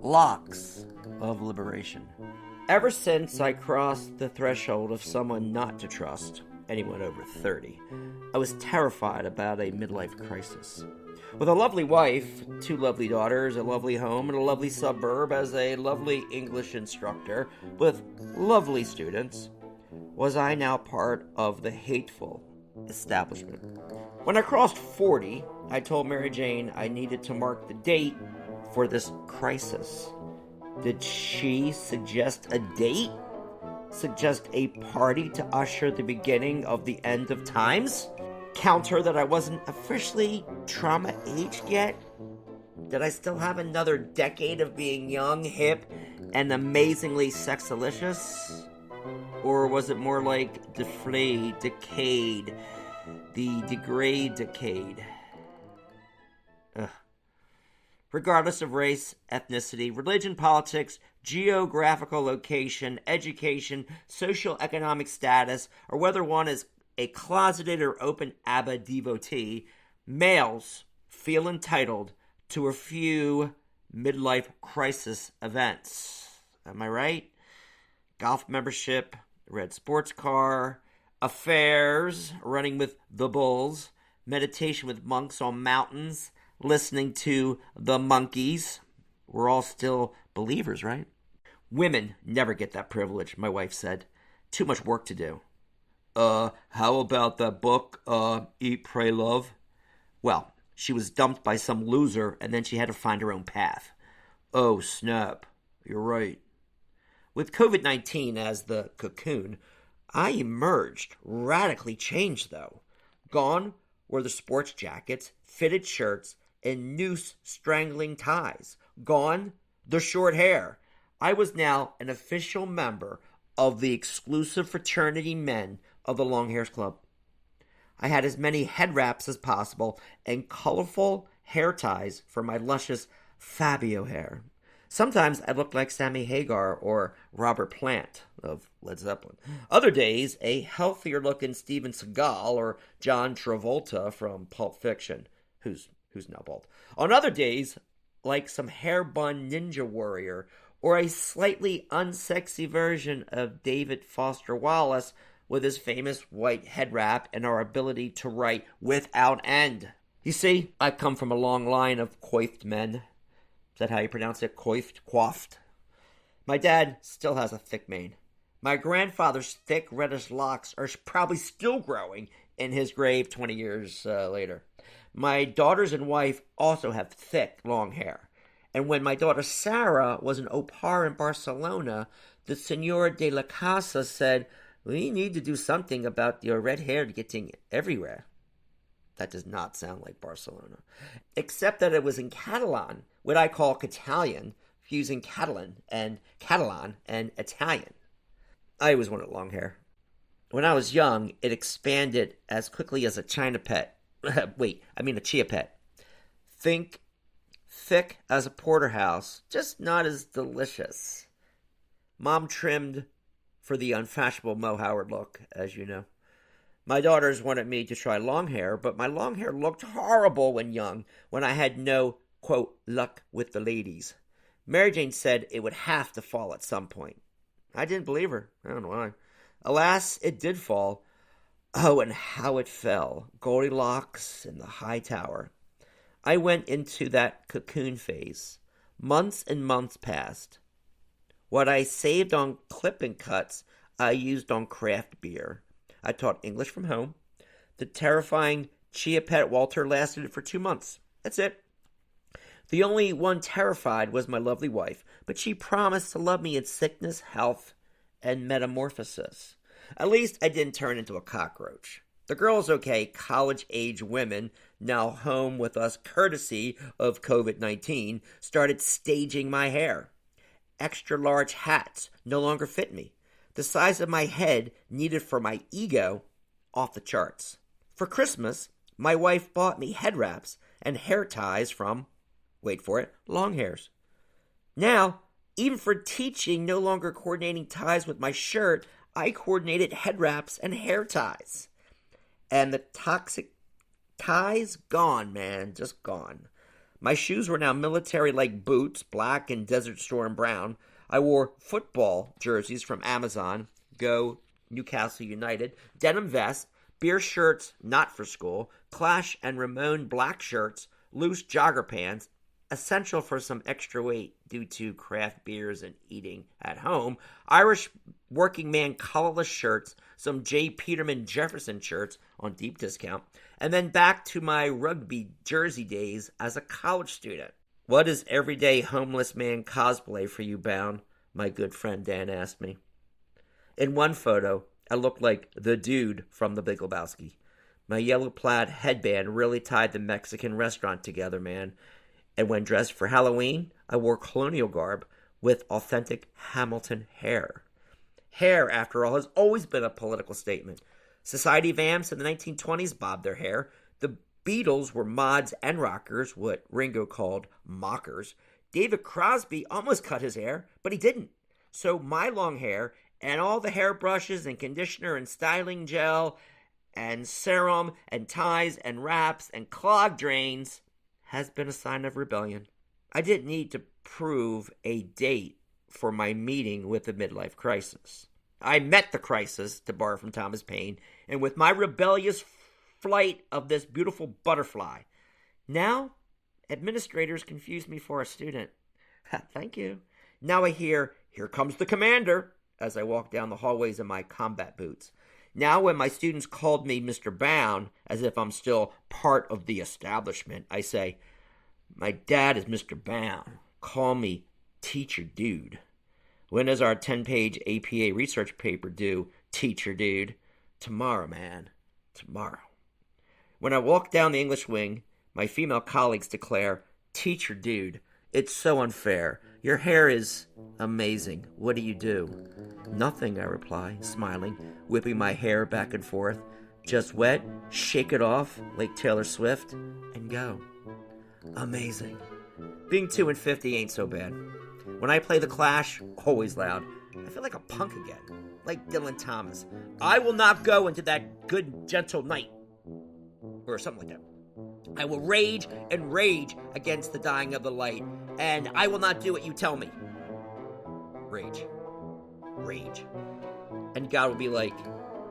locks of liberation. Ever since I crossed the threshold of someone not to trust, anyone over 30, I was terrified about a midlife crisis. With a lovely wife, 2 lovely daughters, a lovely home, and a lovely suburb as a lovely English instructor with lovely students, was I now part of the hateful establishment? When I crossed 40, I told Mary Jane I needed to mark the date for this crisis. Did she suggest a date? Suggest a party to usher the beginning of the end of times? Counter that I wasn't officially trauma-aged yet? Did I still have another decade of being young, hip, and amazingly sexalicious? Or was it more like deflayed, decayed, the degrade decade? Ugh. Regardless of race, ethnicity, religion, politics, geographical location, education, social economic status, or whether one is a closeted or open ABBA devotee, males feel entitled to a few midlife crisis events. Am I right? Golf membership, red sports car, affairs, running with the bulls, meditation with monks on mountains, listening to the monkeys. We're all still believers, right? Women never get that privilege, my wife said. Too much work to do. How about that book, Eat, Pray, Love? Well, she was dumped by some loser, and then she had to find her own path. Oh, snap. You're right. With COVID-19 as the cocoon, I emerged, radically changed, though. Gone were the sports jackets, fitted shirts, and noose-strangling ties. Gone the short hair. I was now an official member of the exclusive fraternity men of the Long Hairs Club. I had as many head wraps as possible and colorful hair ties for my luscious Fabio hair. Sometimes I looked like Sammy Hagar or Robert Plant of Led Zeppelin. Other days, a healthier-looking Steven Seagal or John Travolta from Pulp Fiction, who's now bald. On other days, like some hair-bun ninja warrior or a slightly unsexy version of David Foster Wallace with his famous white head wrap and our ability to write without end. You see, I come from a long line of coiffed men. Is that how you pronounce it? Coiffed? My dad still has a thick mane. My grandfather's thick reddish locks are probably still growing in his grave 20 years later. My daughters and wife also have thick, long hair. And when my daughter Sarah was an au pair in Barcelona, the Senora de la Casa said, "We need to do something about your red hair getting everywhere." That does not sound like Barcelona. Except that it was in Catalan, what I call Catalian, fusing Catalan and Italian. I always wanted long hair. When I was young, it expanded as quickly as a China pet. a chia pet. Think thick as a porterhouse, just not as delicious. Mom trimmed for the unfashionable Mo Howard look, as you know. My daughters wanted me to try long hair, but my long hair looked horrible when young, when I had no, quote, luck with the ladies. Mary Jane said it would have to fall at some point. I didn't believe her. I don't know why. Alas, it did fall. Oh, and how it fell. Goldilocks in the high tower. I went into that cocoon phase. Months and months passed. What I saved on clipping cuts, I used on craft beer. I taught English from home. The terrifying chia pet Walter lasted for 2 months. That's it. The only one terrified was my lovely wife, but she promised to love me in sickness, health, and metamorphosis. At least I didn't turn into a cockroach. The girls, okay, college-age women, now home with us courtesy of COVID-19, started staging my hair. Extra-large hats no longer fit me. The size of my head needed for my ego, off the charts. For Christmas, my wife bought me head wraps and hair ties from, wait for it, long hairs. Now, even for teaching, no longer coordinating ties with my shirt, I coordinated head wraps and hair ties. And the toxic ties, gone, man, just gone. My shoes were now military-like boots, black and Desert Storm brown. I wore football jerseys from Amazon, Go Newcastle United, denim vests, beer shirts not for school, Clash and Ramon black shirts, loose jogger pants, essential for some extra weight due to craft beers and eating at home, Irish working man collarless shirts, some J. Peterman Jefferson shirts on deep discount, and then back to my rugby jersey days as a college student. What is everyday homeless man cosplay for you, Bound? My good friend Dan asked me. In one photo, I looked like the dude from the Big Lebowski. My yellow plaid headband really tied the Mexican restaurant together, man. And when dressed for Halloween, I wore colonial garb with authentic Hamilton hair. Hair, after all, has always been a political statement. Society vamps in the 1920s bobbed their hair. The Beatles were mods and rockers, what Ringo called mockers. David Crosby almost cut his hair, but he didn't. So my long hair and all the hairbrushes and conditioner and styling gel and serum and ties and wraps and clog drains has been a sign of rebellion. I didn't need to prove a date for my meeting with the midlife crisis. I met the crisis, to borrow from Thomas Paine, and with my rebellious flight of this beautiful butterfly. Now, administrators confuse me for a student. Thank you. Now I hear, "Here comes the commander," as I walk down the hallways in my combat boots. Now when my students called me Mr. Bound, as if I'm still part of the establishment, I say, "My dad is Mr. Bound. Call me Teacher Dude." When is our 10-page APA research paper due, Teacher Dude? Tomorrow, man. Tomorrow. When I walk down the English wing, my female colleagues declare, "Teacher Dude, it's so unfair. Your hair is amazing. What do you do?" "Nothing," I reply, smiling, whipping my hair back and forth. "Just wet, shake it off like Taylor Swift, and go." Amazing. Being 2 and 50 ain't so bad. When I play The Clash, always loud, I feel like a punk again, like Dylan Thomas. "I will not go into that good, gentle night," or something like that. "I will rage and rage against the dying of the light, and I will not do what you tell me." Rage. Rage. And God will be like,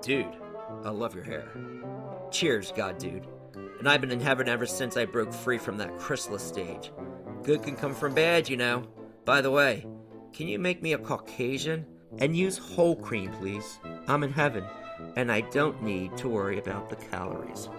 "Dude, I love your hair." Cheers, God, dude. And I've been in heaven ever since I broke free from that chrysalis stage. Good can come from bad, you know. By the way, can you make me a Caucasian? And use whole cream, please. I'm in heaven, and I don't need to worry about the calories.